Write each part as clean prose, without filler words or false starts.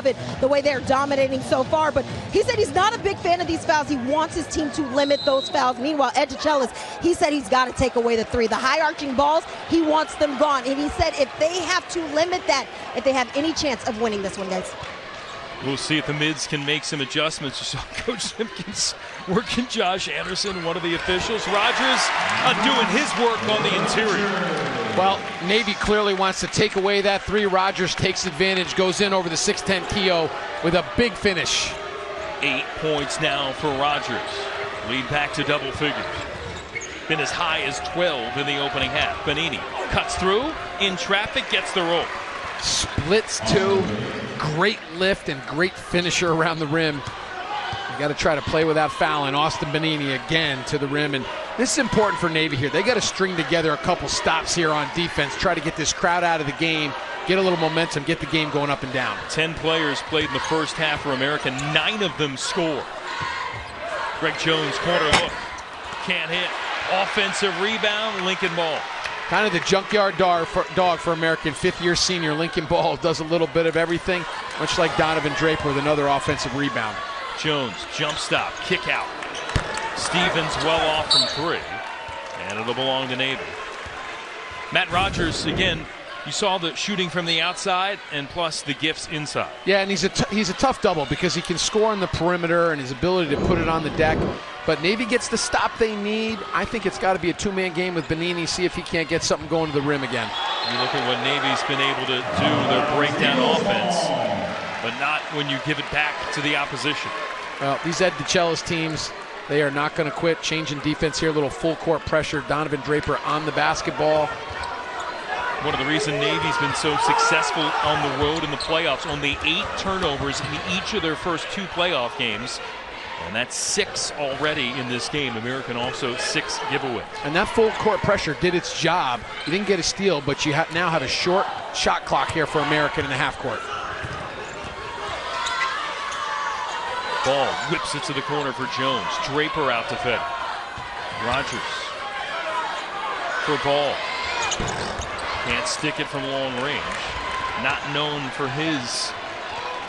love it, the way they're dominating so far. But he said he's not a big fan of these fouls. He wants his team to limit those fouls. Meanwhile, Ed DeChellis, he said he's got to take away the three. The high-arching balls, he wants them gone. And he said if they have to limit that, if they have any chance of winning this one, guys. We'll see if the mids can make some adjustments. You saw Coach Simpkins working Josh Anderson, one of the officials. Rogers doing his work on the interior. Well, Navy clearly wants to take away that three. Rogers takes advantage, goes in over the 6'10" Keogh with a big finish. 8 points now for Rogers. Lead back to double figures. Been as high as 12 in the opening half. Benini cuts through, in traffic, gets the roll. Splits two. Great lift and great finisher around the rim. You got to try to play without fouling. Austin Benini again to the rim, and this is important for Navy here. They got to string together a couple stops here on defense, try to get this crowd out of the game, get a little momentum, get the game going up and down. 10 players played in the first half for America. 9 of them score. Greg Jones, corner look. Can't hit. Offensive rebound, Lincoln Ball. Kind of the junkyard dog for American. Fifth-year senior Lincoln Ball does a little bit of everything, much like Donovan Draper with another offensive rebound. Jones, jump stop, kick out. Stevens well off from three, and it'll belong to Navy. Matt Rogers, again, you saw the shooting from the outside and plus the gifts inside. Yeah, and he's a tough double because he can score on the perimeter and his ability to put it on the deck. But Navy gets the stop they need. I think it's got to be a two-man game with Benini, see if he can't get something going to the rim again. You look at what Navy's been able to do, their breakdown offense, but not when you give it back to the opposition. Well, these Ed DeChellis teams, they are not going to quit. Changing defense here, a little full court pressure. Donovan Draper on the basketball. One of the reasons Navy's been so successful on the road in the playoffs, only 8 turnovers in each of their first 2 playoff games. And that's 6 already in this game. American also 6 giveaways. And that full court pressure did its job. You didn't get a steal, but you now have a short shot clock here for American in the half court. Ball whips it to the corner for Jones. Draper out to Fed. Rogers for Ball. Can't stick it from long range. Not known for his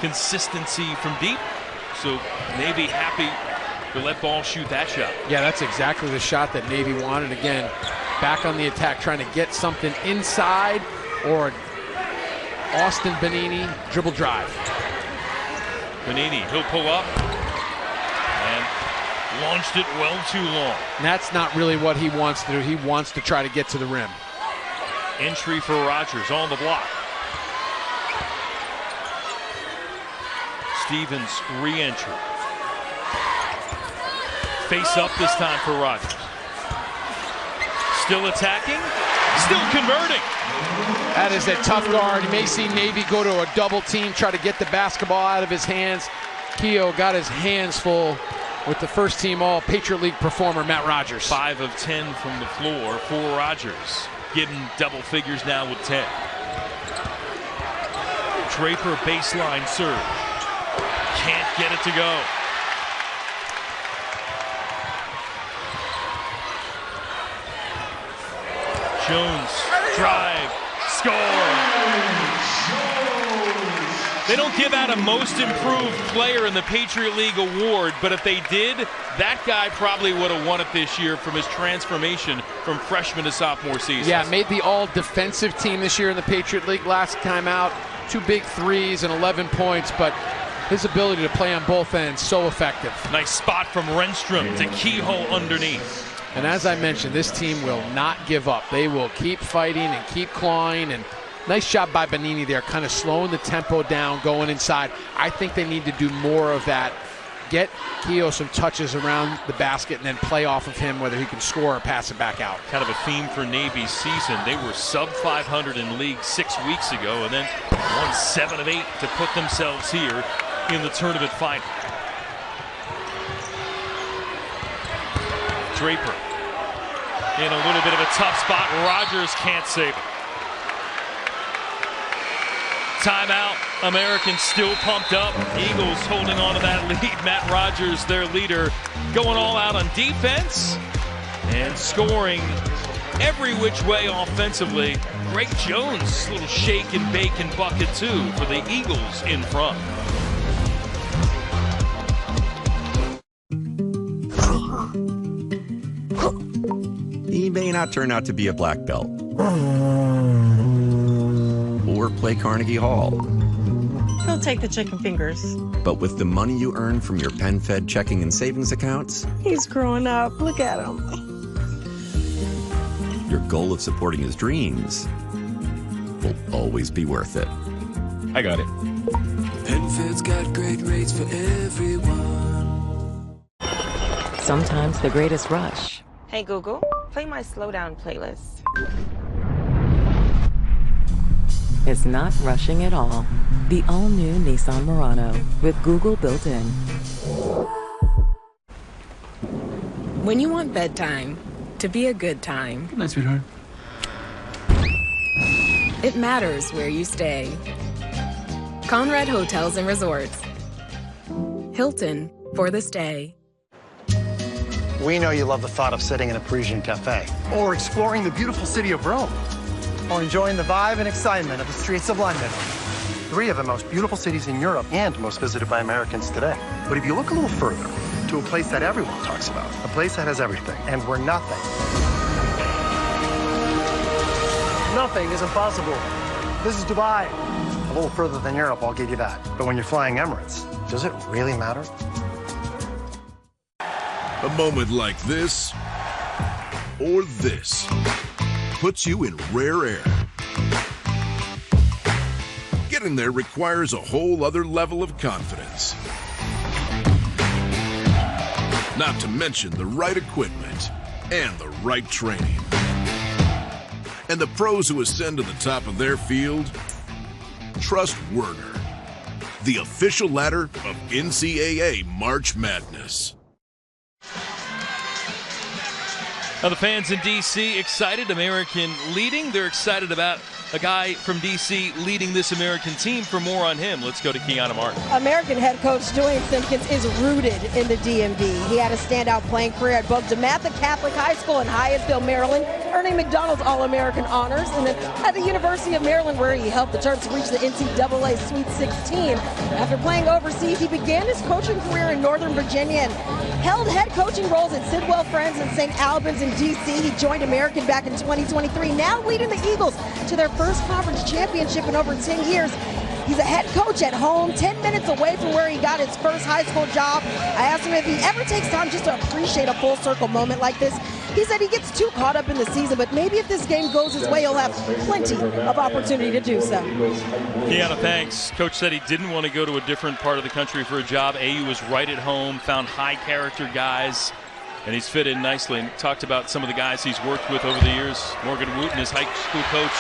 consistency from deep. So Navy happy to let Ball shoot that shot. Yeah, that's exactly the shot that Navy wanted. Again, back on the attack, trying to get something inside or Austin Benini dribble drive. Benini, he'll pull up and launched it well too long. And that's not really what he wants to do. He wants to try to get to the rim. Entry for Rogers on the block. Stevens re-entry. Face up this time for Rogers. Still attacking, still converting. That is a tough guard. You may see Navy go to a double team, try to get the basketball out of his hands. Keogh got his hands full with the first team all Patriot League performer, Matt Rogers. 5 of 10 from the floor for Rogers. Getting double figures now with 10. Draper baseline serve. Can't get it to go. Jones, drive, score. They don't give out a most improved player in the Patriot League award, but if they did, that guy probably would have won it this year from his transformation from freshman to sophomore season. Yeah, made the all-defensive team this year in the Patriot League last time out. 2 big threes and 11 points, but his ability to play on both ends, so effective. Nice spot from Renstrom to Kehoe underneath. And as I mentioned, this team will not give up. They will keep fighting and keep clawing. And nice job by Benini there, kind of slowing the tempo down, going inside. I think they need to do more of that. Get Keogh some touches around the basket and then play off of him, whether he can score or pass it back out. Kind of a theme for Navy's season. They were sub 500 in league 6 weeks ago and then won 7 of 8 to put themselves here in the tournament final. Draper in a little bit of a tough spot. Rogers can't save it. Timeout. Americans still pumped up. Eagles holding on to that lead. Matt Rogers, their leader, going all out on defense and scoring every which way offensively. Greg Jones, little shake and bake and bucket too for the Eagles in front. not turn out to be a black belt. Or play Carnegie Hall. He'll take the chicken fingers. But with the money you earn from your PenFed checking and savings accounts, He's growing up. Look at him. your goal of supporting his dreams will always be worth it. I got it. PenFed's got great rates for everyone. Sometimes the greatest rush Hey Google, play my Slowdown playlist. is not rushing at all. The all-new Nissan Murano with Google built in. When you want bedtime to be a good time, Good night, sweetheart. it matters where you stay. Conrad Hotels and Resorts. Hilton for the stay. We know you love the thought of sitting in a Parisian cafe, or exploring the beautiful city of Rome, or enjoying the vibe and excitement of the streets of London. 3 of the most beautiful cities in Europe and most visited by Americans today. But if you look a little further, to a place that everyone talks about, a place that has everything, and where nothing is impossible. This is Dubai. A little further than Europe, I'll give you that. But when you're flying Emirates, does it really matter? A moment like this, or this, puts you in rare air. Getting there requires a whole other level of confidence. Not to mention the right equipment and the right training. And the pros who ascend to the top of their field, trust Werner, the official ladder of NCAA March Madness. Now the fans in D.C. excited, American leading. They're excited about a guy from D.C. leading this American team. For more on him, let's go to Kiana Martin. American head coach Dwayne Simpkins is rooted in the DMV. He had a standout playing career at both DeMatha Catholic High School in Hyattsville, Maryland, earning McDonald's All-American honors, and then at the University of Maryland, where he helped the Terps reach the NCAA Sweet 16. After playing overseas, he began his coaching career in Northern Virginia and held head coaching roles at Sidwell Friends and St. Albans in D.C. He joined American back in 2023, now leading the Eagles to their first conference championship in over 10 years. He's a head coach at home, 10 minutes away from where he got his first high school job. I asked him if he ever takes time just to appreciate a full circle moment like this. He said he gets too caught up in the season, but maybe if this game goes his way, he'll have plenty of opportunity to do so. Kiana, thanks. Coach said he didn't want to go to a different part of the country for a job. AU was right at home, found high character guys, and he's fit in nicely. And talked about some of the guys he's worked with over the years. Morgan Wooten, his high school coach,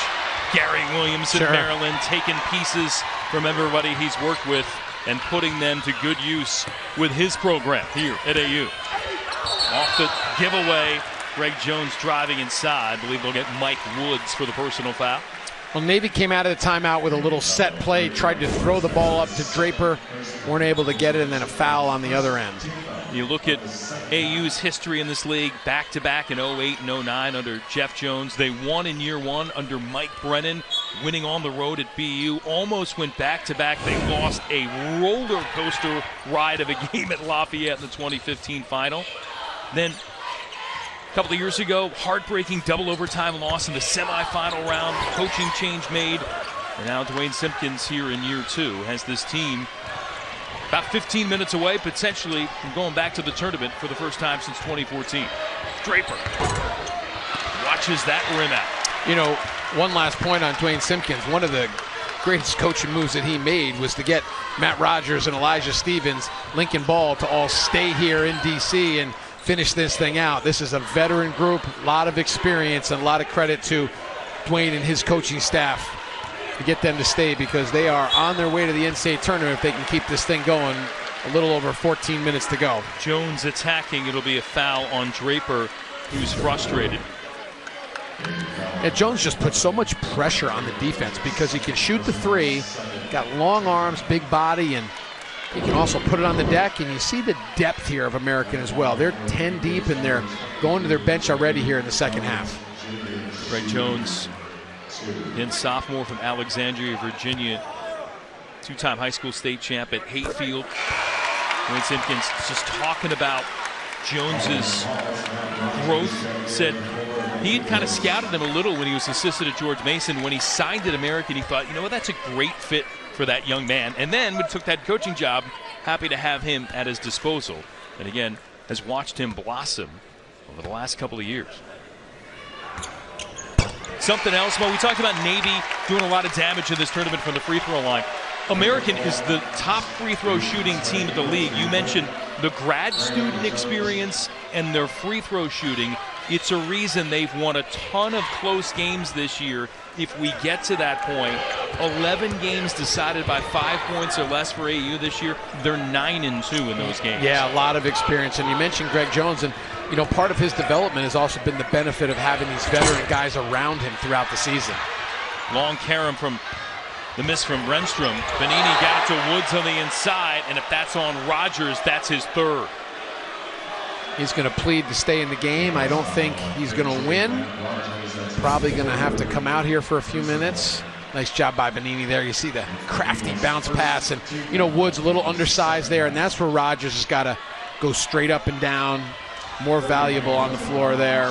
Gary Williams in Maryland, taking pieces from everybody he's worked with and putting them to good use with his program here at AU. Off the giveaway, Greg Jones driving inside. I believe they'll get Mike Woods for the personal foul. Well, Navy came out of the timeout with a little set play, tried to throw the ball up to Draper, weren't able to get it, and then a foul on the other end. You look at AU's history in this league, back-to-back in 08 and 09 under Jeff Jones. They won in year one under Mike Brennan, winning on the road at BU. Almost went back-to-back. They lost a roller coaster ride of a game at Lafayette in the 2015 final. Then a couple of years ago, heartbreaking double overtime loss in the semifinal round. Coaching change made. And now Dwayne Simpkins here in year two has this team about 15 minutes away, potentially, from going back to the tournament for the first time since 2014. Draper watches that rim out. You know, one last point on Dwayne Simpkins. One of the greatest coaching moves that he made was to get Matt Rogers and Elijah Stevens, Lincoln Ball, to all stay here in D.C. and finish this thing out. This is a veteran group, a lot of experience, and a lot of credit to Dwayne and his coaching staff to get them to stay, because they are on their way to the NCAA tournament if they can keep this thing going. A little over 14 minutes to go. Jones attacking. It'll be a foul on Draper, who's frustrated. Yeah, Jones just puts so much pressure on the defense because he can shoot the three, got long arms, big body, and he can also put it on the deck. And you see the depth here of American as well. They're 10 deep, and they're going to their bench already here in the second half. Greg Jones, again, sophomore from Alexandria, Virginia, two-time high school state champ at Hayfield. Dwayne Simpkins just talking about Jones's growth. Said he had kind of scouted him a little when he was assistant at George Mason. When he signed at American, he thought, you know what, that's a great fit for that young man. And then when he took that coaching job, happy to have him at his disposal. And again, has watched him blossom over the last couple of years. Something else, Mo, we talked about Navy doing a lot of damage in this tournament from the free throw line. American is the top free throw shooting team in the league. You mentioned the grad student experience and their free throw shooting. It's a reason they've won a ton of close games this year. If we get to that point, 11 games decided by 5 points or less for AU this year. They're 9-2 in those games. Yeah, a lot of experience. And you mentioned Greg Jones, and you know, part of his development has also been the benefit of having these veteran guys around him throughout the season. Long carom from the miss from Renstrom. Benini got it to Woods on the inside, and if that's on Rogers, that's his third. He's going to plead to stay in the game. I don't think he's going to win. Probably going to have to come out here for a few minutes. Nice job by Benini there. You see the crafty bounce pass, and you know, Woods a little undersized there, and that's where Rogers has got to go straight up and down. More valuable on the floor there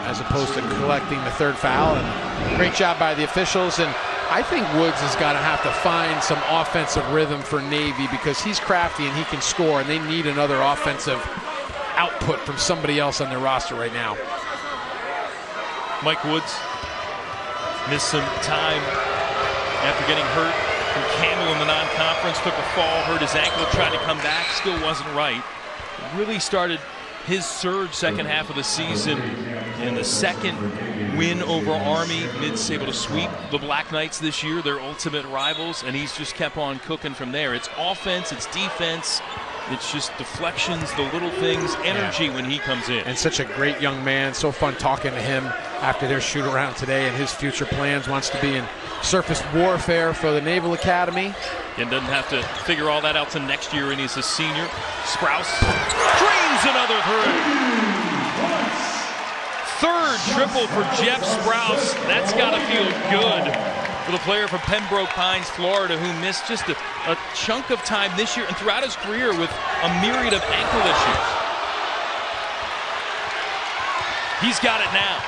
as opposed to collecting the third foul. And great job by the officials. And I think Woods is going to have to find some offensive rhythm for Navy because he's crafty and he can score, and they need another offensive output from somebody else on their roster right now. Mike Woods missed some time after getting hurt from Campbell in the non-conference, took a fall, hurt his ankle, tried to come back, still wasn't right. Really started his surge second half of the season in the second win over Army. Mids able to sweep the Black Knights this year, their ultimate rivals, and he's just kept on cooking from there. It's offense, it's defense, it's just deflections, the little things, energy when he comes in. And such a great young man. So fun talking to him after their shoot around today and his future plans. Wants to be in surface warfare for the Naval Academy. And doesn't have to figure all that out till next year, and he's a senior. Sprouse dreams another three. Third triple for Jeff Sprouse. That's got to feel good for the player from Pembroke Pines, Florida, who missed just a chunk of time this year and throughout his career with a myriad of ankle issues. He's got it now.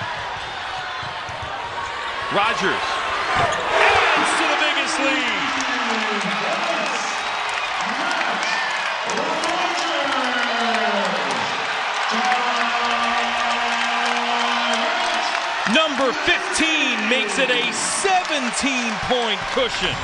Rogers adds to the biggest lead. Number 15 makes it a 17-point cushion.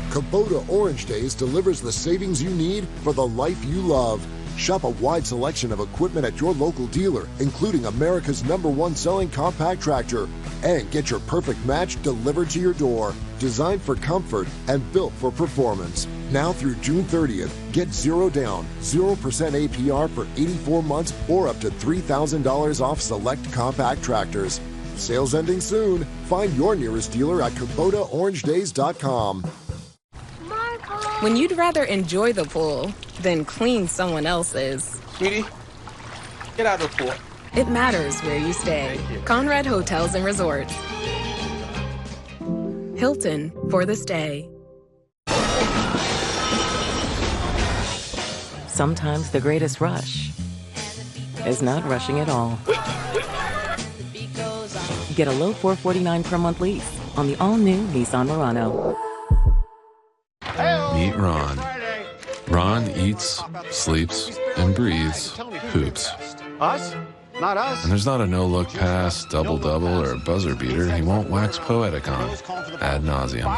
Kubota Orange Days delivers the savings you need for the life you love. Shop a wide selection of equipment at your local dealer, including America's #1 selling compact tractor. And get your perfect match delivered to your door. Designed for comfort and built for performance. Now through June 30th, get 0 down, 0% APR for 84 months or up to $3,000 off select compact tractors. Sales ending soon. Find your nearest dealer at KubotaOrangeDays.com. When you'd rather enjoy the pool than clean someone else's. Sweetie, get out of the pool. It matters where you stay. Conrad Hotels and Resorts. Hilton for the stay. Sometimes the greatest rush is not rushing at all. Get a low $449 per month lease on the all-new Nissan Murano. Meet Ron. Ron eats, sleeps, and breathes hoops. Us? Not us. And there's not a no-look pass, double-double, or buzzer beater he won't wax poetic on, ad nauseum.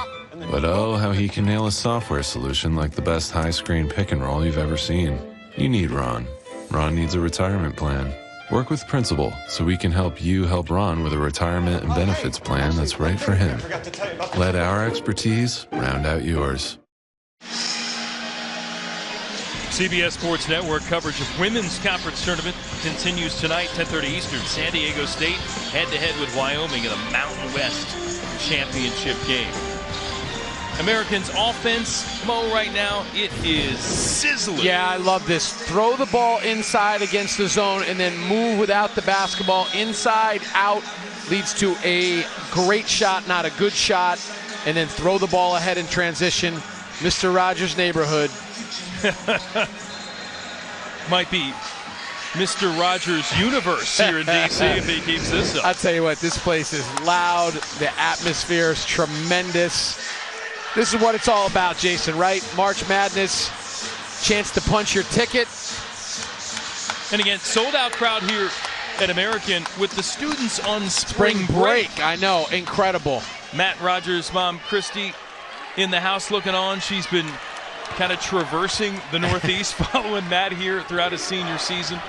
But oh, how he can nail a software solution like the best high-screen pick-and-roll you've ever seen. You need Ron. Ron needs a retirement plan. Work with Principal so we can help you help Ron with a retirement and benefits plan that's right for him. Let our expertise round out yours. CBS Sports Network coverage of Women's Conference Tournament continues tonight, 10:30 Eastern. San Diego State head-to-head with Wyoming in a Mountain West championship game. Americans' offense, Mo, right now, it is sizzling. Yeah, I love this. Throw the ball inside against the zone and then move without the basketball. Inside, out, leads to a great shot, not a good shot. And then throw the ball ahead in transition. Mr. Rogers' neighborhood. Might be Mr. Rogers' universe here in D.C. if he keeps this up. I'll tell you what, this place is loud. The atmosphere is tremendous. This is what it's all about, Jason, right? March Madness, chance to punch your ticket. And again, sold-out crowd here at American with the students on spring break. I know, incredible. Matt Rogers' mom, Christy, in the house looking on. She's been kind of traversing the Northeast following Matt here throughout his senior season.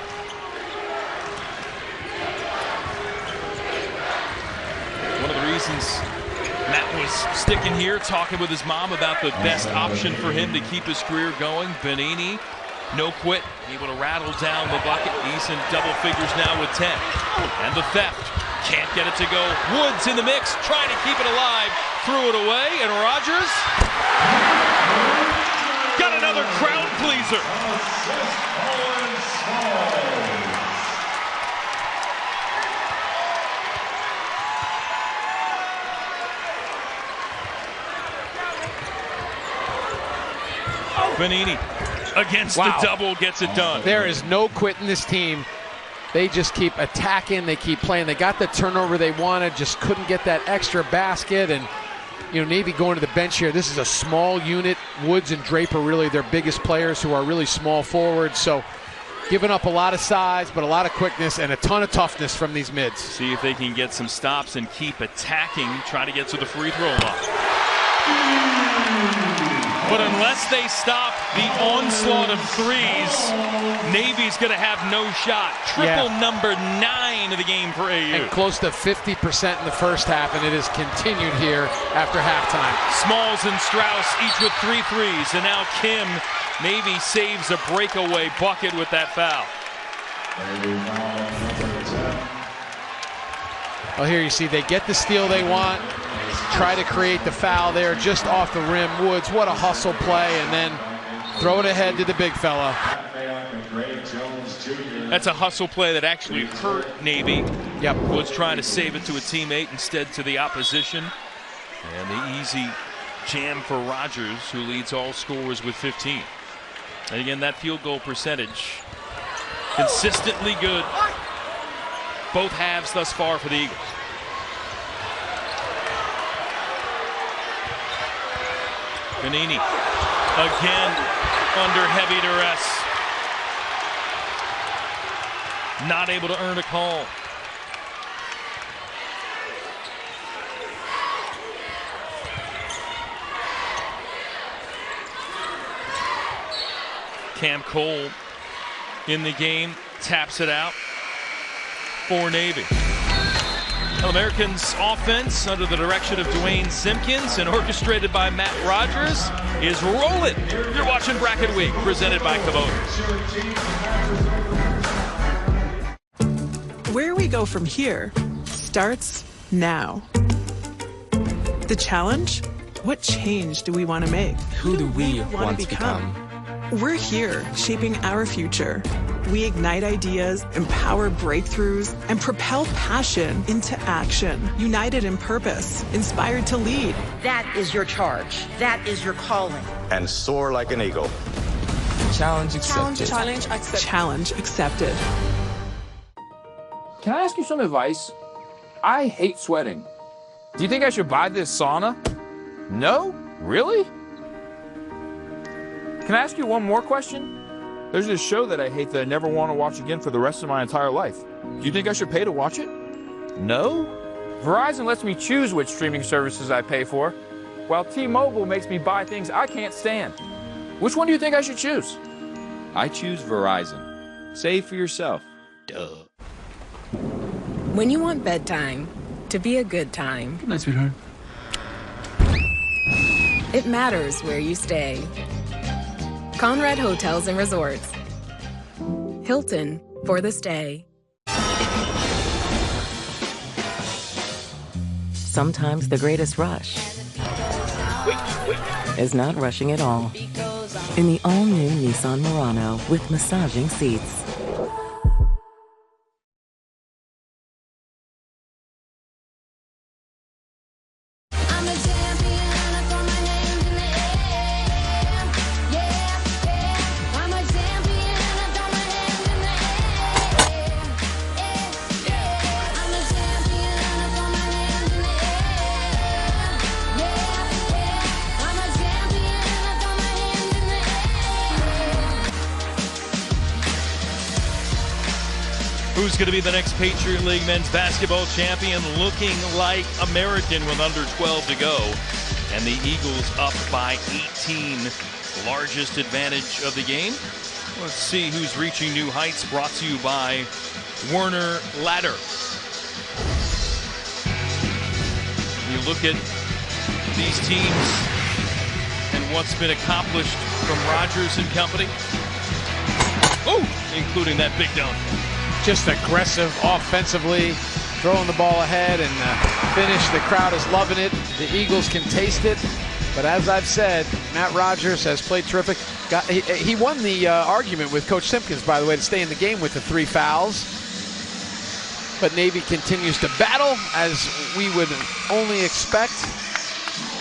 One of the reasons Matt was sticking here, talking with his mom about the best option for him to keep his career going. Benini, no quit, able to rattle down the bucket. He's in double figures now with 10. And the theft, can't get it to go. Woods in the mix, trying to keep it alive, threw it away, and Rogers got another crowd pleaser. Benini against the double gets it done. There is no quitting this team. They just keep attacking. They keep playing. They got the turnover they wanted, just couldn't get that extra basket. And, you know, Navy going to the bench here. This is a small unit. Woods and Draper really their biggest players who are really small forwards. So giving up a lot of size, but a lot of quickness and a ton of toughness from these mids. See if they can get some stops and keep attacking, try to get to the free throw line. But unless they stop the onslaught of threes, Navy's going to have no shot. Triple number 9 of the game for AU. And close to 50% in the first half, and it has continued here after halftime. Smalls and Strauss each with 3 threes, and now Kim, Navy saves a breakaway bucket with that foul. Well, here you see they get the steal they want. Try to create the foul there just off the rim. Woods, what a hustle play, and then throw it ahead to the big fella. That's a hustle play that actually hurt Navy. Yep. Woods trying to save it to a teammate instead to the opposition. And the easy jam for Rogers, who leads all scorers with 15. And again, that field goal percentage consistently good. Both halves thus far for the Eagles. Benini again under heavy duress. Not able to earn a call. Cam Cole in the game, taps it out for Navy. Americans offense under the direction of Dwayne Simpkins and orchestrated by Matt Rogers is rolling. You're watching Bracket Week presented by Kubota. Where we go from here starts now. The challenge? What change do we want to make? Who do we want to become? We're here, shaping our future. We ignite ideas, empower breakthroughs, and propel passion into action. United in purpose, inspired to lead. That is your charge. That is your calling. And soar like an eagle. Challenge accepted. Challenge accepted. Challenge accepted. Can I ask you some advice? I hate sweating. Do you think I should buy this sauna? No? Really? Can I ask you one more question? There's this show that I hate that I never want to watch again for the rest of my entire life. Do you think I should pay to watch it? No? Verizon lets me choose which streaming services I pay for, while T-Mobile makes me buy things I can't stand. Which one do you think I should choose? I choose Verizon. Save for yourself. Duh. When you want bedtime to be a good time. Good night, sweetheart. It matters where you stay. Conrad Hotels and Resorts. Hilton for the stay. Sometimes the greatest rush is not rushing at all. In the all-new Nissan Murano with massaging seats. Who's going to be the next Patriot League men's basketball champion? Looking like American with under 12 to go. And the Eagles up by 18. Largest advantage of the game. Let's see who's reaching new heights. Brought to you by Werner Ladder. You look at these teams and what's been accomplished from Rodgers and company. Oh, including that big dunk. Just aggressive offensively, throwing the ball ahead and finish. The crowd is loving it. The Eagles can taste it. But as I've said, Matt Rodgers has played terrific. He won the argument with Coach Simpkins, by the way, to stay in the game with the 3 fouls. But Navy continues to battle, as we would only expect.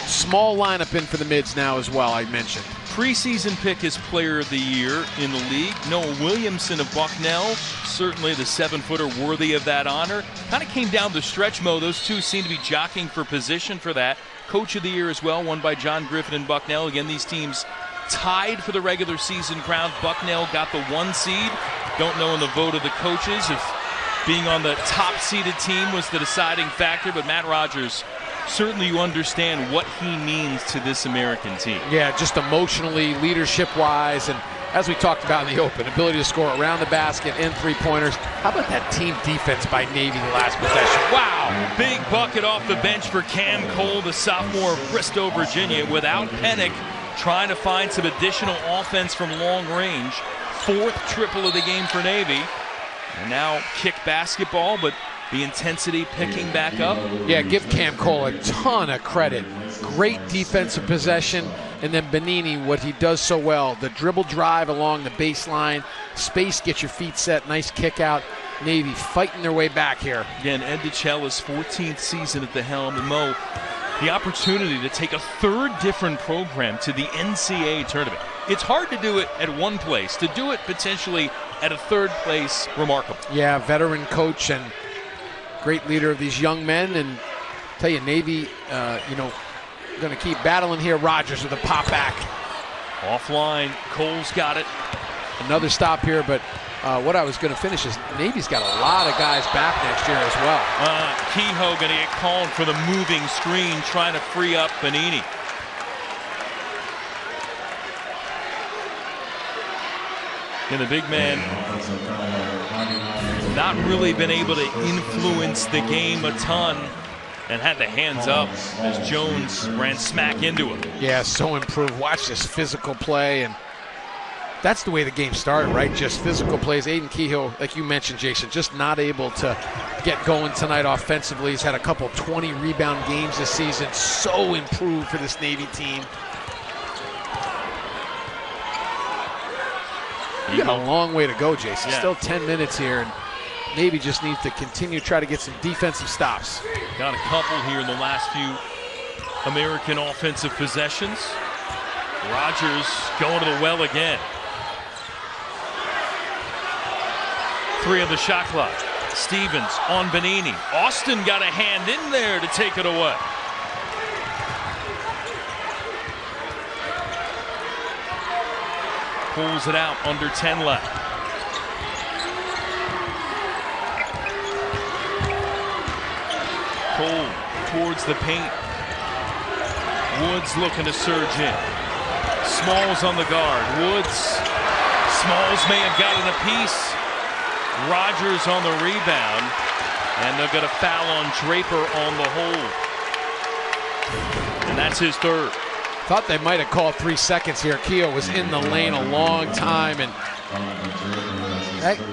Small lineup in for the mids now as well, I mentioned. Preseason pick as player of the year in the league. Noah Williamson of Bucknell, certainly the 7-footer worthy of that honor. Kind of came down the stretch, Mo. Those two seem to be jockeying for position for that. Coach of the year as well, won by John Griffin and Bucknell. Again, these teams tied for the regular season crown. Bucknell got the 1 seed. Don't know in the vote of the coaches if being on the top-seeded team was the deciding factor, but Matt Rodgers, certainly you understand what he means to this American team. Yeah, just emotionally, leadership-wise, and as we talked about in the open, ability to score around the basket and 3-pointers. How about that team defense by Navy the last possession? Wow! Big bucket off the bench for Cam Cole, the sophomore of Bristow, Virginia, without Pennick, trying to find some additional offense from long range. 4th triple of the game for Navy. And now kick basketball, but the intensity picking back up. Yeah, give Cam Cole a ton of credit. Great defensive possession. And then Benini, what he does so well, the dribble drive along the baseline, space, get your feet set, nice kick out. Navy fighting their way back here. Again, Ed DiCella's 14th season at the helm. And Mo, the opportunity to take a 3rd different program to the NCAA tournament. It's hard to do it at one place. To do it potentially at a 3rd place, remarkable. Yeah, veteran coach and great leader of these young men. And tell you, Navy, going to keep battling here. Rodgers with a pop back. Offline, Cole's got it. Another stop here, but what I was going to finish is Navy's got a lot of guys back next year as well. Kehoe going to get called for the moving screen, trying to free up Benini. And the big man not really been able to influence the game a ton and had the hands up as Jones ran smack into him. Yeah, so improved. Watch this physical play, and that's the way the game started, right? Just physical plays. Aiden Kehoe, like you mentioned, Jason, just not able to get going tonight offensively. He's had a couple 20-rebound games this season. So improved for this Navy team. We got a long way to go, Jason. Yeah. Still 10 minutes here, and Navy just needs to continue to try to get some defensive stops. Got a couple here in the last few American offensive possessions. Rodgers going to the well again. 3 of the shot clock. Stevens on Benini. Austin got a hand in there to take it away. Pulls it out, under 10 left. Cole towards the paint. Woods looking to surge in. Smalls on the guard. Woods. Smalls may have gotten a piece. Rodgers on the rebound. And they're going to foul on Draper on the hold. And that's his 3rd. Thought they might have called 3 seconds here. Kehoe was in the lane a long time, and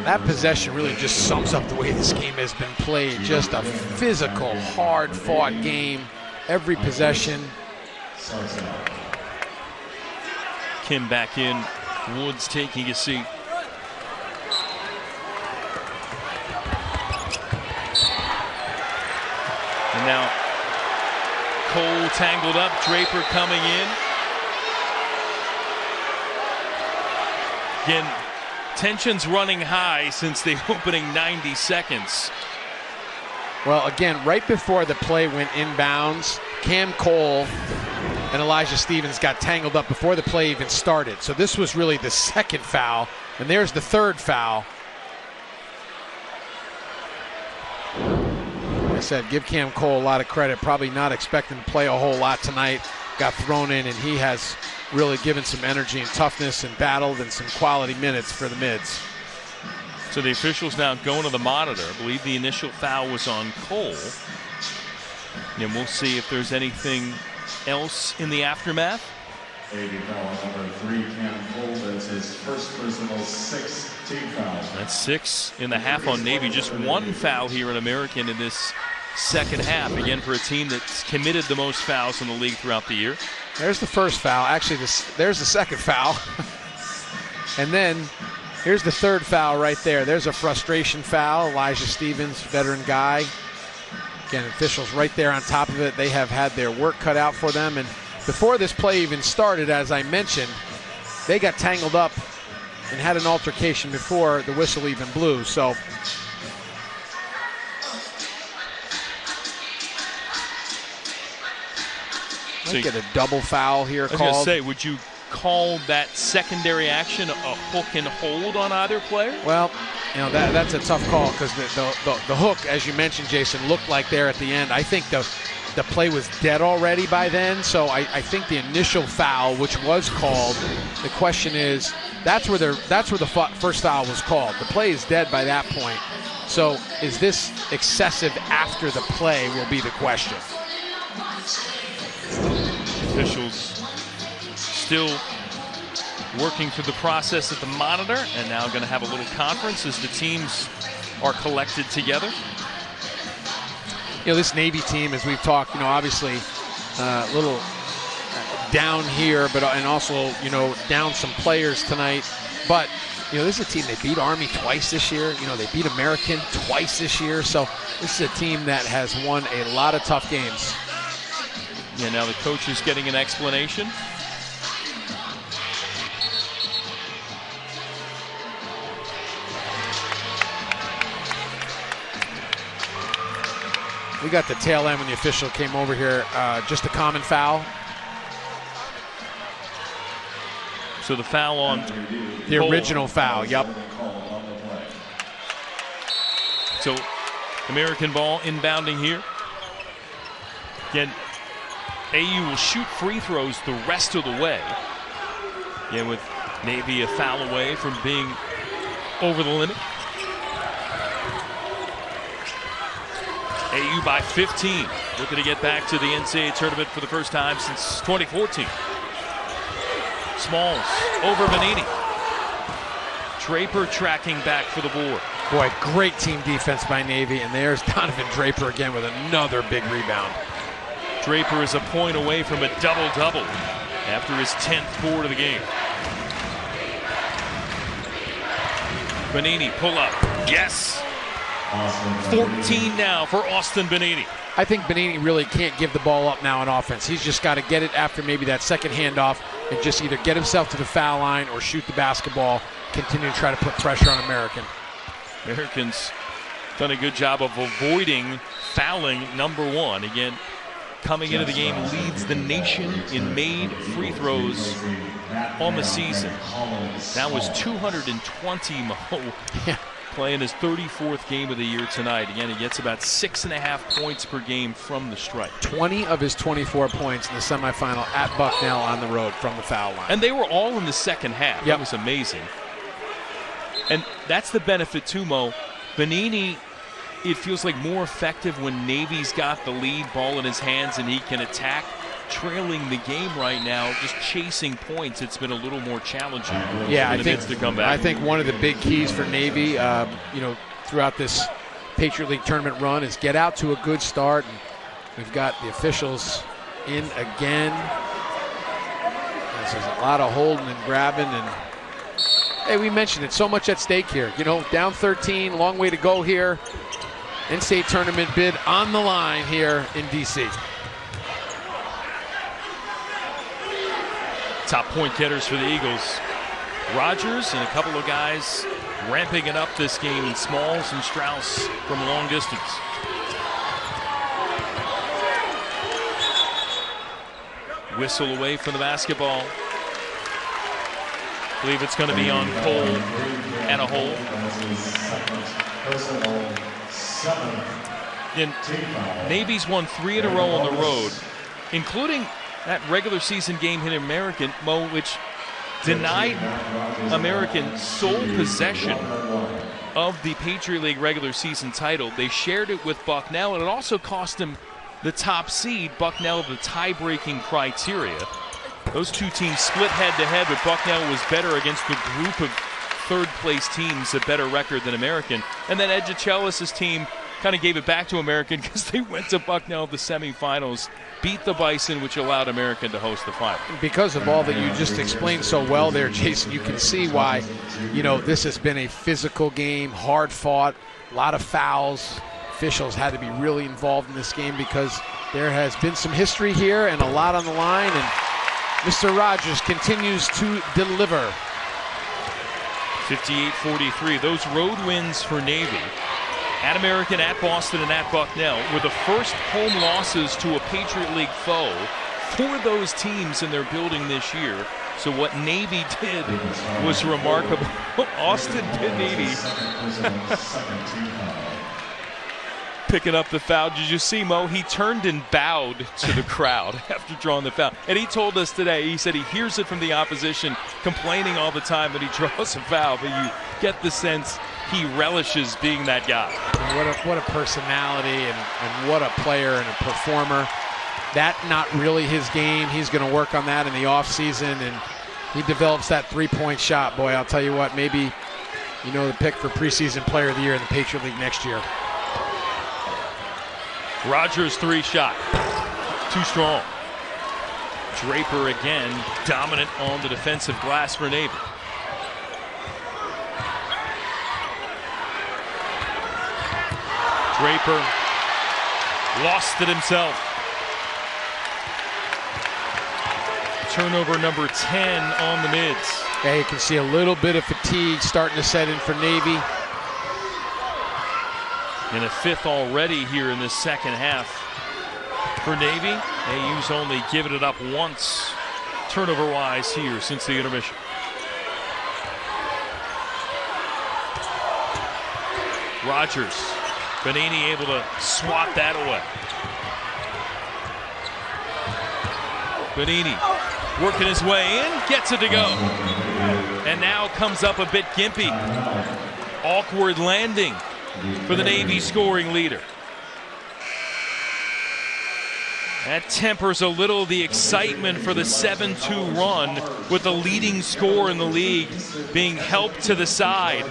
that possession really just sums up the way this game has been played. Just a physical, hard-fought game. Every possession. Kim back in. Woods taking a seat. And now Cole tangled up, Draper coming in. Again, tensions running high since the opening 90 seconds. Well, again, right before the play went inbounds, Cam Cole and Elijah Stevens got tangled up before the play even started. So this was really the 2nd foul, and there's the 3rd foul. I said, give Cam Cole a lot of credit. Probably not expecting to play a whole lot tonight. Got thrown in, and he has really given some energy and toughness and battled and some quality minutes for the mids. So the officials now going to the monitor. I believe the initial foul was on Cole. And we'll see if there's anything else in the aftermath. Navy foul number 3, Cam Cole. That's his first personal 6 team foul. That's 6 in the half on Navy. Just 1 foul here in American in this second half. Again, for a team that's committed the most fouls in the league throughout the year. There's the first foul. Actually, there's the second foul. And then here's the third foul right there. There's a frustration foul. Elijah Stevens, veteran guy. Again, officials right there on top of it. They have had their work cut out for them. And before this play even started, as I mentioned, they got tangled up and had an altercation before the whistle even blew. So might get a double foul here called. I was going to say, would you call that secondary action a hook and hold on either player? Well, you know, that's a tough call because the hook, as you mentioned, Jason, looked like there at the end. I think the play was dead already by then, so I think the initial foul, which was called, the question is, that's where the first foul was called. The play is dead by that point. So is this excessive after the play will be the question. Officials still working through the process at the monitor, and now going to have a little conference as the teams are collected together. You know, this Navy team, as we've talked, you know, obviously a little down here, but and also, you know, down some players tonight. But, you know, this is a team, they beat Army twice this year. You know, they beat American twice this year. So this is a team that has won a lot of tough games. Yeah, now the coach is getting an explanation. We got the tail end when the official came over here. Just a common foul. So the foul on the Cole. Original foul, yep. So American ball inbounding here. Again, AU will shoot free throws the rest of the way. Again, with Navy a foul away from being over the limit. AU by 15, looking to get back to the NCAA tournament for the first time since 2014. Smalls over Benini. Draper tracking back for the board. Boy, great team defense by Navy, and there's Donovan Draper again with another big rebound. Draper is a point away from a double-double after his 10th board of the game. Benini, pull up. Yes! 14 now for Austin Benini. I think Benini really can't give the ball up now on offense. He's just got to get it after maybe that second handoff and just either get himself to the foul line or shoot the basketball, continue to try to put pressure on American. American's done a good job of avoiding fouling number 1. Again, coming into the game, leads the nation in made free throws on the season. That was 220, Mo. Yeah. Playing his 34th game of the year tonight. Again, he gets about 6.5 points per game from the stripe. 20 of his 24 points in the semifinal at Bucknell on the road from the foul line. And they were all in the second half. Yep. That was amazing. And that's the benefit too, Mo. Benini, it feels like more effective when Navy's got the lead, ball in his hands, and he can attack. Trailing the game right now, just chasing points, it's been a little more challenging. Yeah, I think one of the big keys for Navy, you know, throughout this Patriot League tournament run is get out to a good start. And we've got the officials in again. There's a lot of holding and grabbing, and hey, we mentioned it, so much at stake here. You know, down 13, long way to go here. NCAA tournament bid on the line here in DC. Top point getters for the Eagles. Rogers and a couple of guys ramping it up this game in Smalls and Strauss from long distance. Whistle away from the basketball. I believe it's going to be on Cole and a hole. And Navy's won 3 in a row on the road, including that regular season game in American, Mo, which denied American sole possession of the Patriot League regular season title. They shared it with Bucknell, and it also cost them the top seed. Bucknell, the tie-breaking criteria. Those two teams split head-to-head, but Bucknell was better against the group of third-place teams, a better record than American. And then Ed Chichellis' team kind of gave it back to American because they went to Bucknell the semifinals, beat the Bison, which allowed American to host the final. Because of all that you just explained so well there, Jason, you can see why, this has been a physical game, hard fought, a lot of fouls. Officials had to be really involved in this game because there has been some history here and a lot on the line, and Mr. Rogers continues to deliver. 58-43, those road wins for Navy at American, at Boston, and at Bucknell were the first home losses to a Patriot League foe for those teams in their building this year. So what Navy did was remarkable. Austin Panini picking up the foul. Did you see, Mo? He turned and bowed to the crowd after drawing the foul. And he told us today, he said he hears it from the opposition complaining all the time that he draws a foul, but you get the sense he relishes being that guy. What a personality and what a player and a performer. That not really his game. He's going to work on that in the offseason, and he develops that three-point shot. Boy, I'll tell you what, maybe, the pick for preseason player of the year in the Patriot League next year. Rogers' 3-shot. Too strong. Draper again dominant on the defensive glass for Navy. Draper lost it himself. Turnover number 10 on the mids. Yeah, you can see a little bit of fatigue starting to set in for Navy. And a 5th already here in this second half for Navy. AU's only given it up once turnover-wise here since the intermission. Rogers, Benini able to swat that away. Benini working his way in, gets it to go. And now comes up a bit gimpy. Awkward landing for the Navy scoring leader. That tempers a little the excitement for the 7-2 run, with the leading scorer in the league being helped to the side.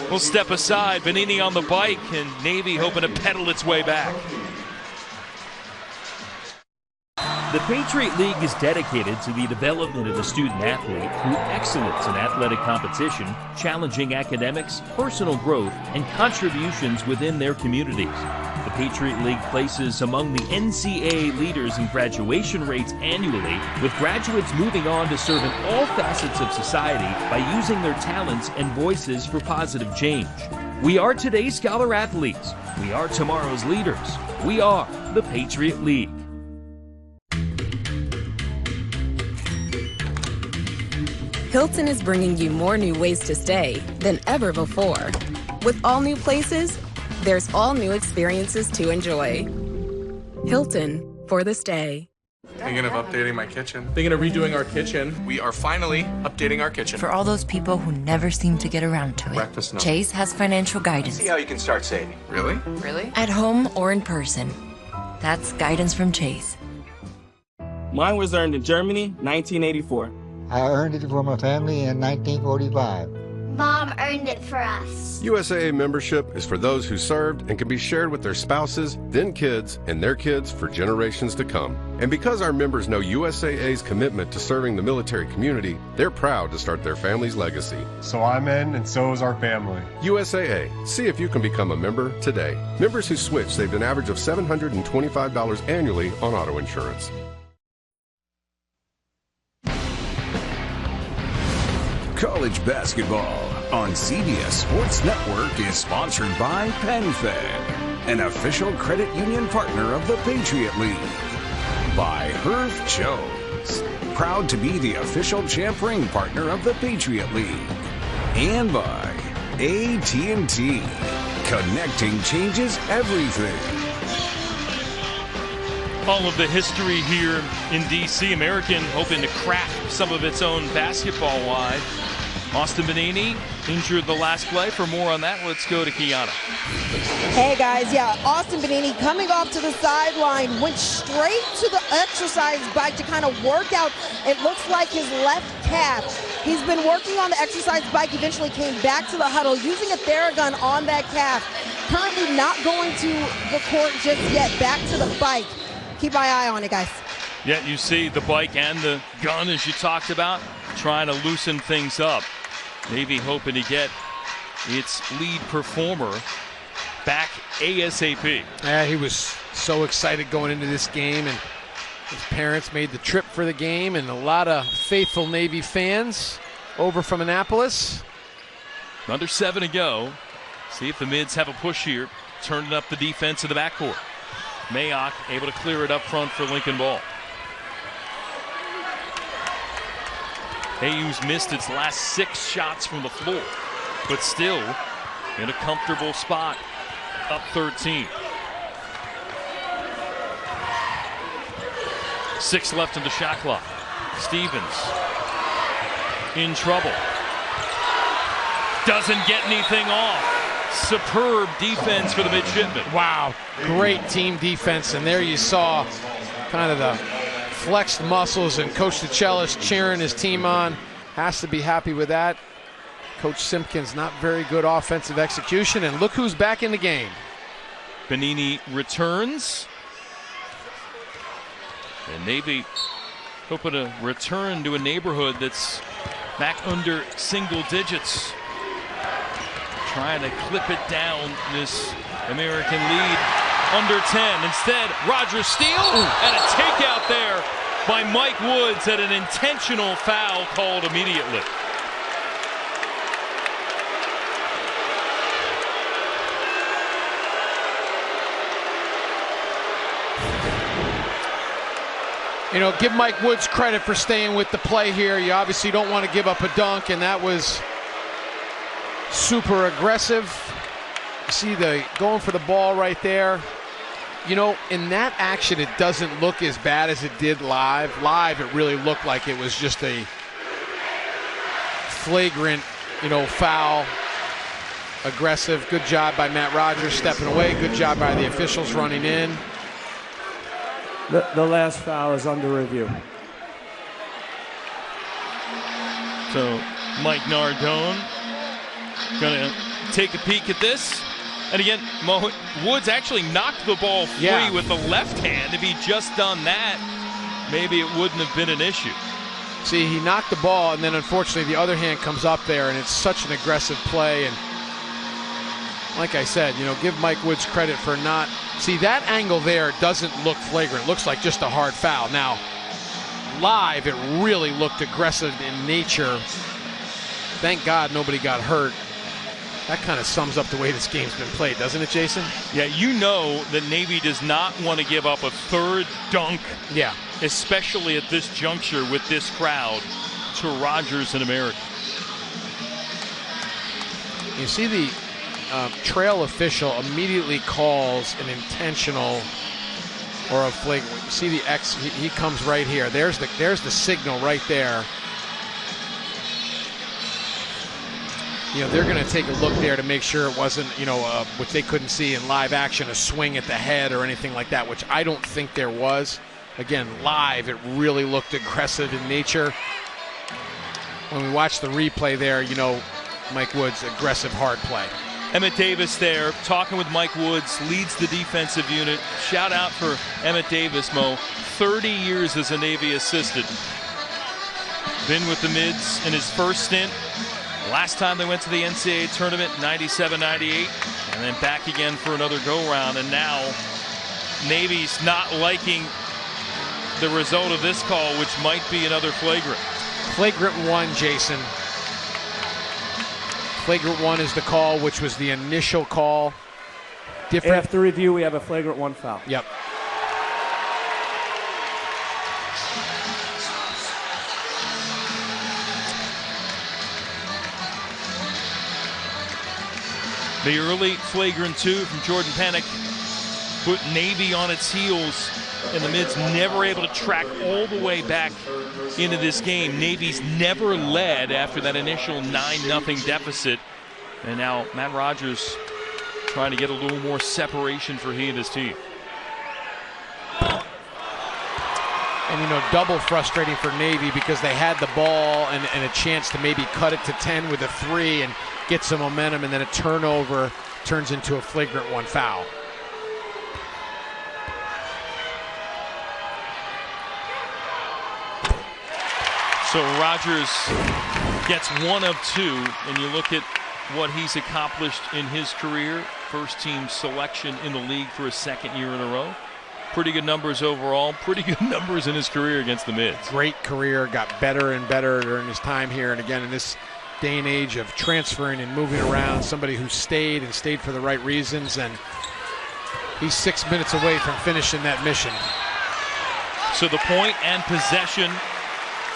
We'll step aside, Benini on the bike, and Navy hoping to pedal its way back. The Patriot League is dedicated to the development of the student athlete through excellence in athletic competition, challenging academics, personal growth, and contributions within their communities. The Patriot League places among the NCAA leaders in graduation rates annually, with graduates moving on to serve in all facets of society by using their talents and voices for positive change. We are today's scholar athletes. We are tomorrow's leaders. We are the Patriot League. Hilton is bringing you more new ways to stay than ever before. With all new places, there's all new experiences to enjoy. Hilton for the stay. Thinking of updating my kitchen. Thinking of redoing our kitchen. We are finally updating our kitchen. For all those people who never seem to get around to it, breakfast note. Chase has financial guidance. See how you can start saving. Really? Really? At home or in person. That's guidance from Chase. Mine was earned in Germany, 1984. I earned it for my family in 1945. Mom earned it for us. USAA membership is for those who served and can be shared with their spouses, then kids, and their kids for generations to come. And because our members know USAA's commitment to serving the military community, they're proud to start their family's legacy. So I'm in, and so is our family. USAA. See if you can become a member today. Members who switch saved an average of $725 annually on auto insurance. College basketball on CBS Sports Network is sponsored by PenFed, an official credit union partner of the Patriot League. By Herf Jones, proud to be the official champ ring partner of the Patriot League. And by AT&T. Connecting changes everything. All of the history here in D.C. American hoping to crack some of its own basketball wide. Austin Benini injured the last play. For more on that, let's go to Kiana. Hey guys, yeah, Austin Benini coming off to the sideline, went straight to the exercise bike to kind of work out, it looks like, his left calf. He's been working on the exercise bike, eventually came back to the huddle using a Theragun on that calf. Currently not going to the court just yet, back to the bike. Keep my eye on it, guys. Yeah, you see the bike and the gun, as you talked about, trying to loosen things up. Navy hoping to get its lead performer back ASAP. Yeah, he was so excited going into this game, and his parents made the trip for the game, and a lot of faithful Navy fans over from Annapolis. Under 7 to go. See if the mids have a push here, turning up the defense in the backcourt. Mayock able to clear it up front for Lincoln Ball. AU's missed its last 6 shots from the floor, but still in a comfortable spot, up 13. 6 left in the shot clock. Stevens in trouble. Doesn't get anything off. Superb defense for the midshipmen. Wow, great team defense, and there you saw kind of the flexed muscles, and Coach DeCellis cheering his team on. Has to be happy with that. Coach Simpkins, not very good offensive execution, and look who's back in the game. Benini returns. And Navy hoping to return to a neighborhood that's back under single digits. Trying to clip it down, this American lead. Under 10. Instead, Rogers steals and a takeout there by Mike Woods at an intentional foul called immediately. You know, give Mike Woods credit for staying with the play here. You obviously don't want to give up a dunk, and that was super aggressive. You see the going for the ball right there. You know, in that action, it doesn't look as bad as it did live. Live, it really looked like it was just a flagrant, foul. Aggressive. Good job by Matt Rogers stepping away. Good job by the officials running in. The last foul is under review. So Mike Nardone gonna take a peek at this. And again, Woods actually knocked the ball free with the left hand. If he'd just done that, maybe it wouldn't have been an issue. See, he knocked the ball, and then unfortunately the other hand comes up there, and it's such an aggressive play. And like I said, give Mike Woods credit for not. See, that angle there doesn't look flagrant. It looks like just a hard foul. Now, live, it really looked aggressive in nature. Thank God nobody got hurt. That kind of sums up the way this game's been played, doesn't it, Jason? Yeah, you know that Navy does not want to give up a third dunk. Yeah. Especially at this juncture with this crowd to Rogers and America. You see the trail official immediately calls an intentional or a flagrant. You see the X, he comes right here. There's the signal right there. They're going to take a look there to make sure it wasn't, which they couldn't see in live action, a swing at the head or anything like that, which I don't think there was. Again, live, it really looked aggressive in nature. When we watch the replay there, Mike Woods, aggressive, hard play. Emmett Davis there, talking with Mike Woods, leads the defensive unit. Shout out for Emmett Davis, Mo. 30 years as a Navy assistant. Been with the mids in his first stint. Last time they went to the NCAA tournament, 97-98, and then back again for another go-round. And now Navy's not liking the result of this call, which might be another flagrant. Flagrant 1, Jason. Flagrant 1 is the call, which was the initial call. Different. After review, we have a flagrant 1 foul. Yep. The early flagrant 2 from Jordan Penick put Navy on its heels, and the Mids never able to track all the way back into this game. Navy's never led after that initial 9-0 deficit, and now Matt Rogers trying to get a little more separation for he and his team. And, you know, double frustrating for Navy because they had the ball and a chance to maybe cut it to 10 with a 3 and get some momentum, and then a turnover turns into a flagrant 1 foul. So Rogers gets 1 of 2, and you look at what he's accomplished in his career. First team selection in the league for a 2nd year in a row. Pretty good numbers overall. Pretty good numbers in his career against the Mids. Great career. Got better and better during his time here. And again, in this day and age of transferring and moving around, somebody who stayed for the right reasons. And he's 6 minutes away from finishing that mission. So the point and possession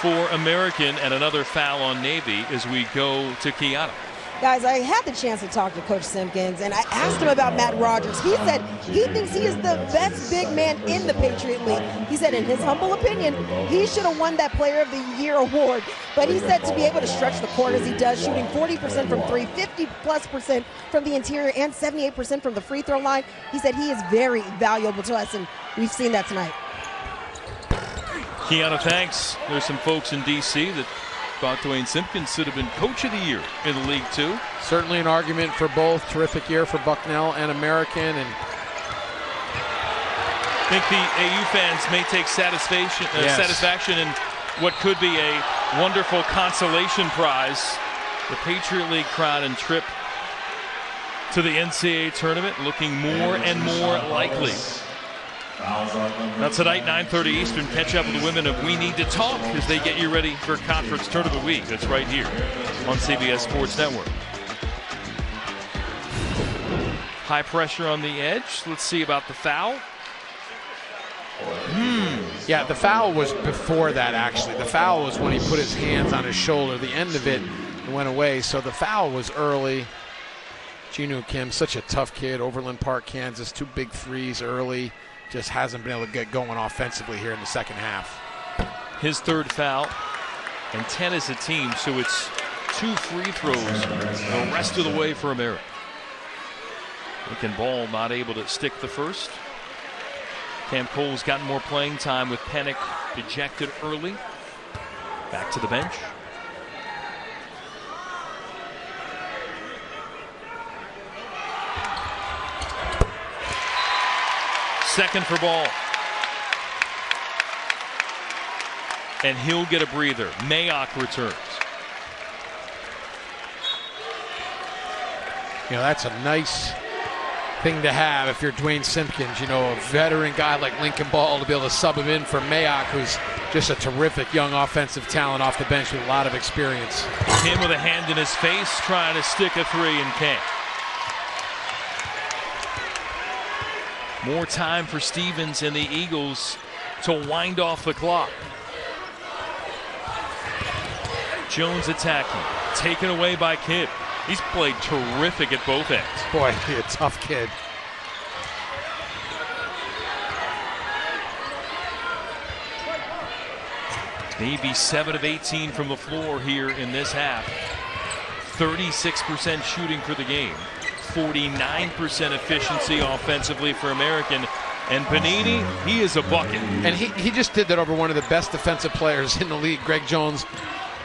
for American, and another foul on Navy as we go to Kiana. Guys, I had the chance to talk to Coach Simpkins, and I asked him about Matt Rogers. He said he thinks he is the best big man in the Patriot League. He said, in his humble opinion, he should have won that Player of the Year award. But he said to be able to stretch the court as he does, shooting 40% from 3, 50+% from the interior, and 78% from the free throw line, he said he is very valuable to us, and we've seen that tonight. Kiana, thanks. There's some folks in D.C. that thought Dwayne Simpkins should have been Coach of the Year in the league, too. Certainly an argument for both. Terrific year for Bucknell and American. And I think the AU fans may take satisfaction in what could be a wonderful consolation prize. The Patriot League crown and trip to the NCAA tournament looking more and more likely. Now tonight, 9:30 Eastern, catch up with the women of We Need to Talk as they get you ready for Conference Tournament Week. That's right here on CBS Sports Network. High pressure on the edge. Let's see about the foul. Yeah, the foul was before that, actually. The foul was when he put his hands on his shoulder. The end of it went away, so the foul was early. Jinu Kim, such a tough kid. Overland Park, Kansas, 2 big threes early. Just hasn't been able to get going offensively here in the second half. His 3rd foul, and 10 as a team, so it's 2 free throws the rest of the way for America. Lincoln Ball not able to stick the first. Cam Cole's gotten more playing time with Penick ejected early. Back to the bench. Second for Ball. And he'll get a breather. Mayock returns. You know, that's a nice thing to have if you're Dwayne Simpkins. You know, a veteran guy like Lincoln Ball to be able to sub him in for Mayock, who's just a terrific young offensive talent off the bench with a lot of experience. Him with a hand in his face trying to stick a 3 and can't. More time for Stevens and the Eagles to wind off the clock. Jones attacking, taken away by Kidd. He's played terrific at both ends. Boy, a tough kid. Maybe 7 of 18 from the floor here in this half. 36% shooting for the game. 49% efficiency offensively for American. And Panini, he is a bucket. And he just did that over one of the best defensive players in the league, Greg Jones.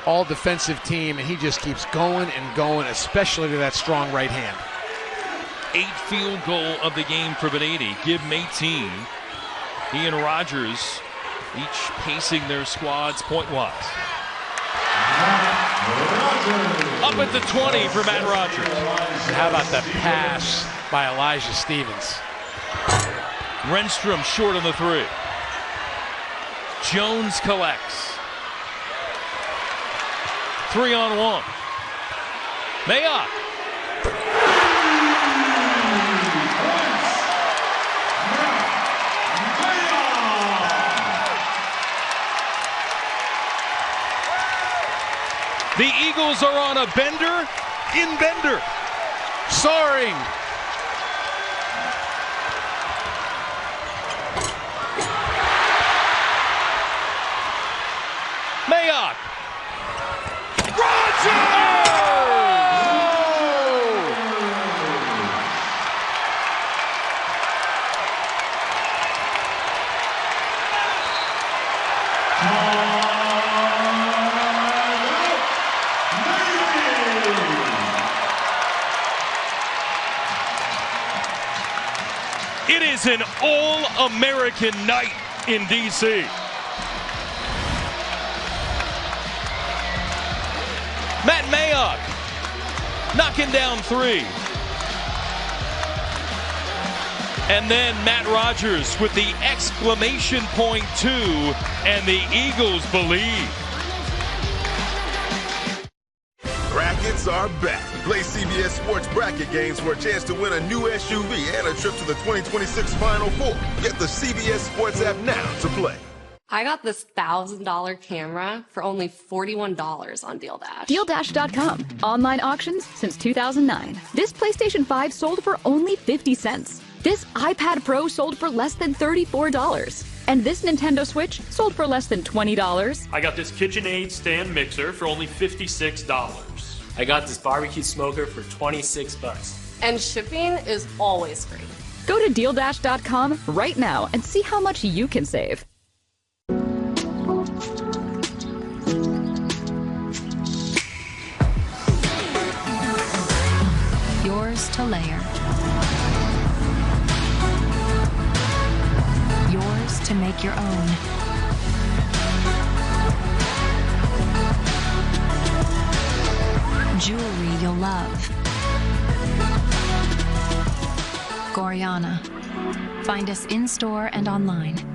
All defensive team, and he just keeps going and going, especially to that strong right hand. 8th field goal of the game for Panini. Give him 18. He and Rogers each pacing their squads point-wise. Up at the 20 for Matt Rogers. How about the pass by Elijah Stevens? Renstrom short on the 3. Jones collects. 3-on-1. Mayock. The Eagles are on a bender in Bender. soaring. Mayock. Rogers! It is an all-American night in D.C. Matt Mayock knocking down 3. And then Matt Rogers with the exclamation point 2, and the Eagles believe. Brackets are back. Play CBS Sports Bracket games for a chance to win a new SUV and a trip to the 2026 Final Four. Get the CBS Sports app now to play. I got this $1,000 camera for only $41 on DealDash. DealDash.com. Online auctions since 2009. This PlayStation 5 sold for only 50 cents. This iPad Pro sold for less than $34. And this Nintendo Switch sold for less than $20. I got this KitchenAid stand mixer for only $56. I got this barbecue smoker for $26. And shipping is always free. Go to DealDash.com right now and see how much you can save. Yours to layer. Yours to make your own. Jewelry you'll love. Goriana. Find us in-store and online.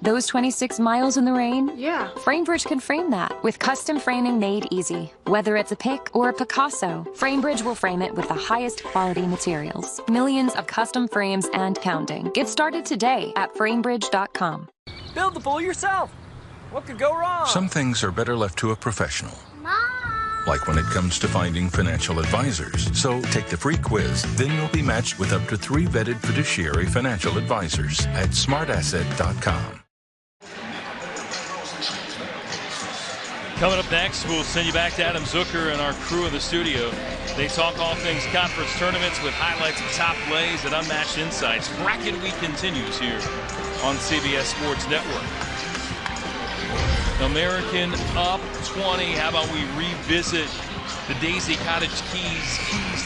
Those 26 miles in the rain? Yeah. FrameBridge can frame that with custom framing made easy. Whether it's a pick or a Picasso, FrameBridge will frame it with the highest quality materials. Millions of custom frames and counting. Get started today at framebridge.com. Build the pool yourself. What could go wrong? Some things are better left to a professional. Like when it comes to finding financial advisors. So take the free quiz, then you'll be matched with up to 3 vetted fiduciary financial advisors at smartasset.com. Coming up next, we'll send you back to Adam Zucker and our crew in the studio. They talk all things conference tournaments with highlights of top plays and unmatched insights. Bracket Week continues here on CBS Sports Network. American up 20. How about we revisit the Daisy Cottage keys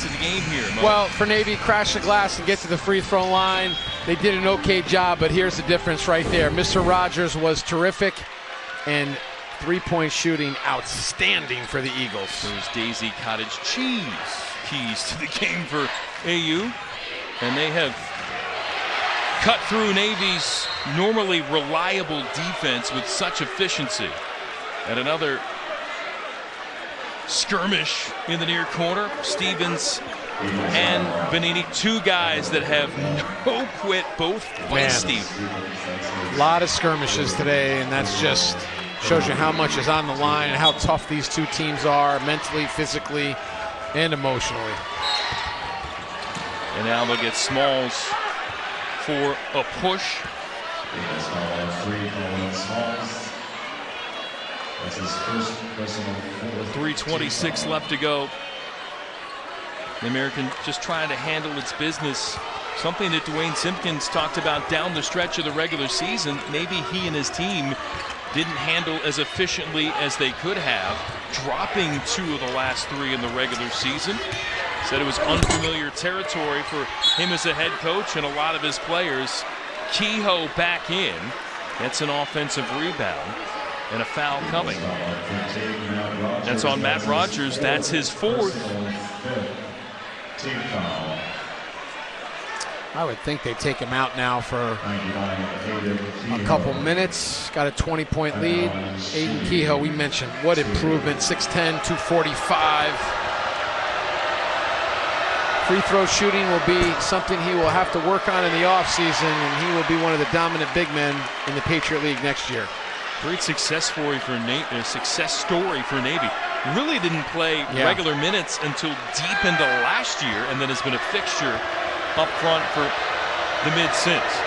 to the game here, Mo? Well, for Navy, crash the glass and get to the free throw line. They did an okay job, but here's the difference right there. Mr. Rogers was terrific, and three-point shooting outstanding for the Eagles. There's Daisy Cottage keys to the game for AU, and they have cut through Navy's normally reliable defense with such efficiency. And another skirmish in the near corner. Stevens and Benini, 2 guys that have no quit, both feisty. A lot of skirmishes today, and that's just shows you how much is on the line and how tough these 2 teams are mentally, physically, and emotionally. And Alba gets Smalls for a push. That's his first personal 3:26 left to go. The American just trying to handle its business. Something that Dwayne Simpkins talked about down the stretch of the regular season. Maybe he and his team didn't handle as efficiently as they could have, dropping 2 of the last 3 in the regular season. Said it was unfamiliar territory for him as a head coach and a lot of his players. Kehoe back in. Gets an offensive rebound and a foul coming. That's on Matt Rogers. That's his 4th. I would think they take him out now for a couple minutes. Got a 20-point lead. Aiden Kehoe, we mentioned, what improvement, 6'10", 245. Free throw shooting will be something he will have to work on in the offseason, and he will be one of the dominant big men in the Patriot League next year. Great success story for Navy. really didn't play regular minutes until deep into last year, and then has been a fixture up front for the Mid since.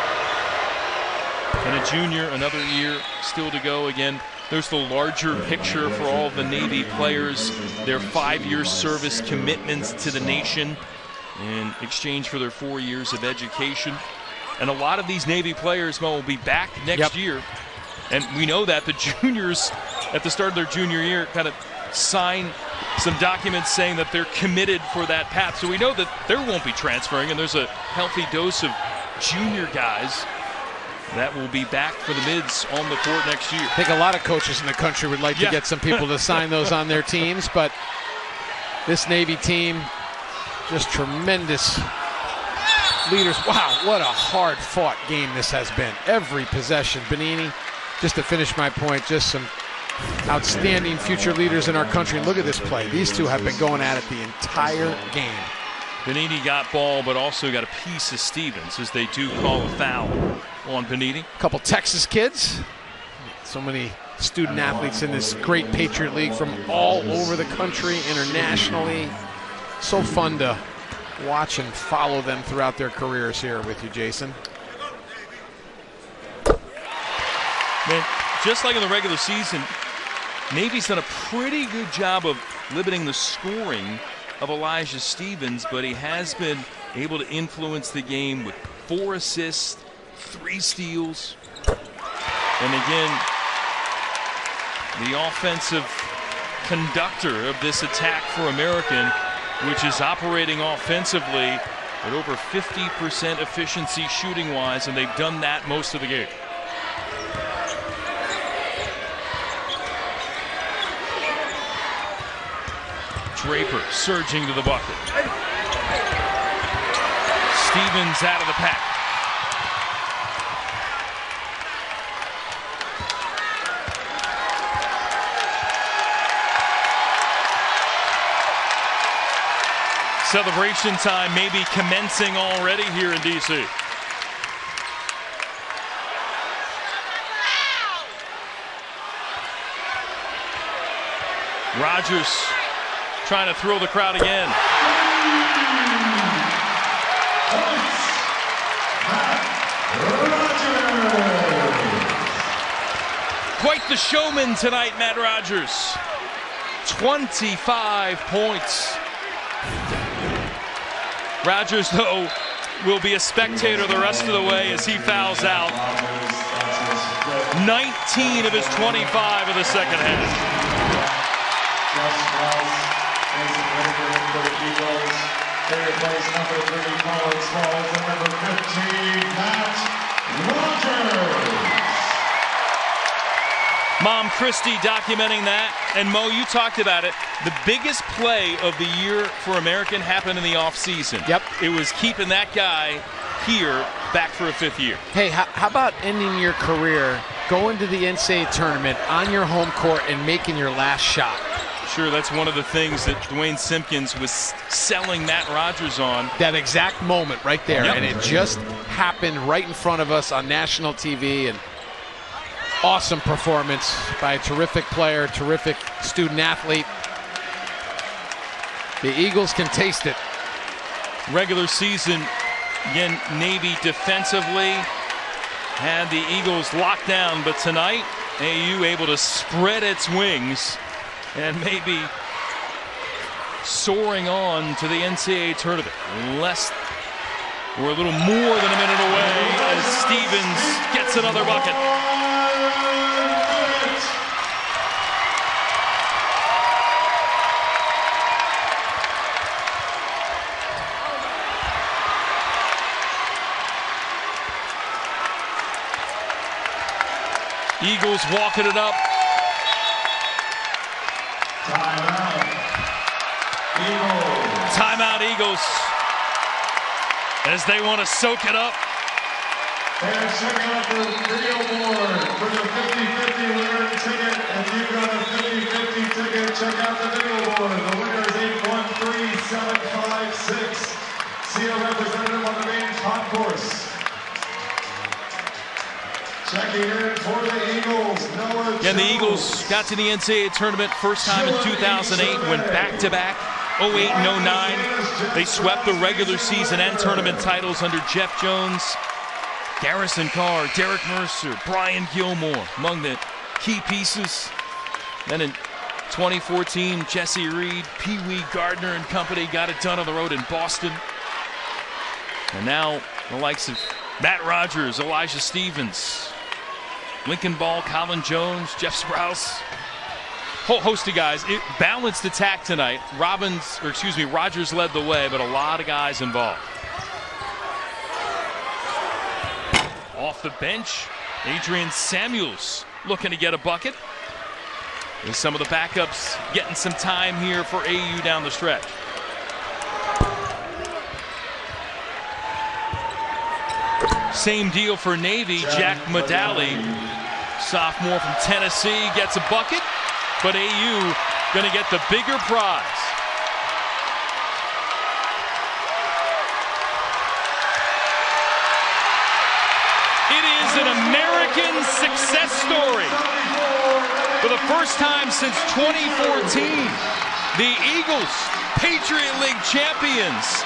And a junior, another year still to go. Again, there's the larger picture for all of the Navy players, their 5-year service commitments to the nation in exchange for their 4 years of education. And a lot of these Navy players will be back next year. And we know that the juniors at the start of their junior year kind of sign some documents saying that they're committed for that path. So we know that there won't be transferring, and there's a healthy dose of junior guys that will be back for the Mids on the court next year. I think a lot of coaches in the country would like to get some people to sign those on their teams, but this Navy team, just tremendous leaders. Wow, what a hard-fought game this has been. Every possession. Benini, just to finish my point, just some outstanding future leaders in our country. And look at this play. These two have been going at it the entire game. Benini got ball, but also got a piece of Stevens, as they do call a foul on Benini. A couple Texas kids. So many student athletes in this great Patriot League from all over the country, internationally. So fun to watch and follow them throughout their careers here with you, Jason. Man, just like in the regular season, Navy's done a pretty good job of limiting the scoring of Elijah Stevens, but he has been able to influence the game with 4 assists, 3 steals. And again, the offensive conductor of this attack for American, which is operating offensively at over 50% efficiency shooting-wise, and they've done that most of the game. Draper surging to the bucket. Stevens out of the pack. Celebration time may be commencing already here in D.C. Rogers trying to thrill the crowd again. Quite the showman tonight, Matt Rogers. 25 points. Rogers, though, will be a spectator the rest of the way as he fouls out. 19 of his 25 of the second half. Third place, number 3, Colin Smalls, and number 15, Matt Rogers. Mom Christie documenting that. And Mo, you talked about it. The biggest play of the year for American happened in the offseason. Yep. It was keeping that guy here back for a 5th year. Hey, how about ending your career, going to the NCAA tournament on your home court and making your last shot? Sure, that's one of the things that Dwayne Simpkins was selling Matt Rogers on. That exact moment right there. Yep. And it just happened right in front of us on national TV. And awesome performance by a terrific player, terrific student athlete. The Eagles can taste it. Regular season, again, Navy defensively had the Eagles locked down, but tonight, AU able to spread its wings and maybe soaring on to the NCAA tournament. We're a little more than a minute away as Stevens gets another bucket. Eagles walking it up. Timeout Eagles. As they want to soak it up. And check out the video board for the 50-50 winner ticket. If you've got a 50-50 ticket, check out the video board. The winner is 813756. See a representative on the main concourse. Checking in for the Eagles, Noah And the Jones. Eagles got to the NCAA tournament first time in 2008, went back-to-back, 08 and 09. They swept the regular season and tournament titles under Jeff Jones, Garrison Carr, Derek Mercer, Brian Gilmore among the key pieces. Then in 2014, Jesse Reed, Pee Wee Gardner and company got it done on the road in Boston. And now the likes of Matt Rogers, Elijah Stevens, Lincoln Ball, Colin Jones, Jeff Sprouse, whole host of guys. It balanced attack tonight. Rogers led the way, but a lot of guys involved. Off the bench, Adrian Samuels looking to get a bucket. And some of the backups getting some time here for AU down the stretch. Same deal for Navy. Jack Medali, sophomore from Tennessee, gets a bucket, but AU going to get the bigger prize. It is an American success story. For the first time since 2014, the Eagles, Patriot League champions,